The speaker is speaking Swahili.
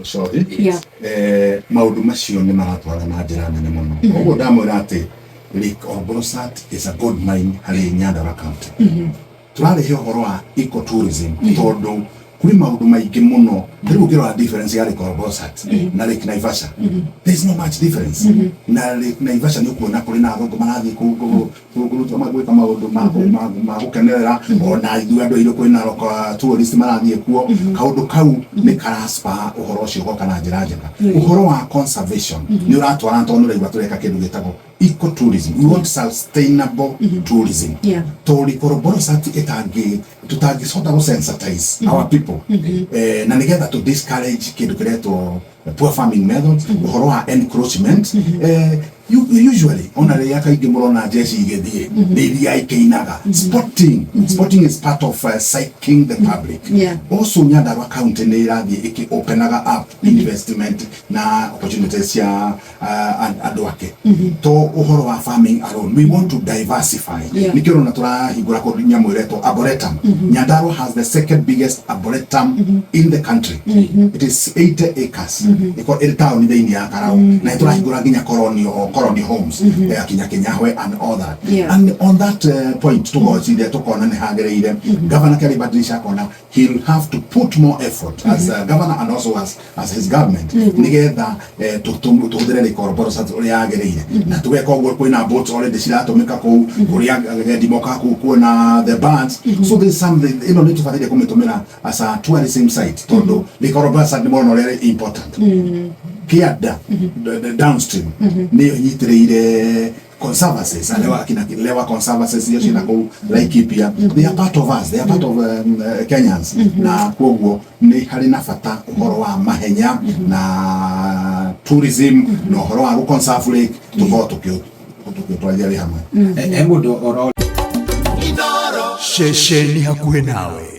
sorry maundu macio ni maratwara na njira nene muno oguo ndamwira ati Lake Oroborosat is a gold mine hari Nyandarua county turare horo wa ecotourism tondu kuri maundu maingi muno riu ngirora difference ya Lake Oroborosat na Lake Naivasha there's no much difference na Lake Naivasha ni kuona kuri na athongo marathi kuguruta magwika maundu ma gukenerera ona ithu andu ile kwina roka tourist marathi kuo kaundu kau ni karaspa uhoro ucio goka na njira njega uhoro wa conservation ni uratwara tondu raiwa tureka kindu gitagwo ecotourism. We want sustainable tourism. To Lake Oroborosat tutangi sort of sensitize our people na nigetha to discourage kindu kiretwo poor farming methods uhoro wa encroachment usually on a yaka igimurona jeshi igethie iria ikeinaga sporting is part of psyching the public also Nyandarua county ni irathi iki openaga up investment na opportunities ya adwake to uhoro wa farming alone we want to diversify nikiro na turahingura ko nyamu ireto arboretum Nyandarua has the second biggest arboretum in the country it is 80 acres iko town in the Karau na turahingura ginya colony homes Kenya and all that and on that point to go see there to kona ne hagereire governor Kalibadrisha kona he'll have to put more effort as governor and also as his government nigetha to Lake Oroborosat uri hagereire na tuweka ogwo kwina boats already ciratumika ku kuria dimoka ku na the bands so there's something need to father kumetumira as a tourism site tondo Lake Oroborosat ni more very important Kiada the downstream ni nyitireire conservancies lewa conservancies yoshi na ko Laikipia they are part of us they are part of Kenyans na kwoguo ni hari na fata uhoro wa mahenya na tourism no uhoro wa conserve lake tukio twajali hamwe Inooro shesheni hakuhe nawe.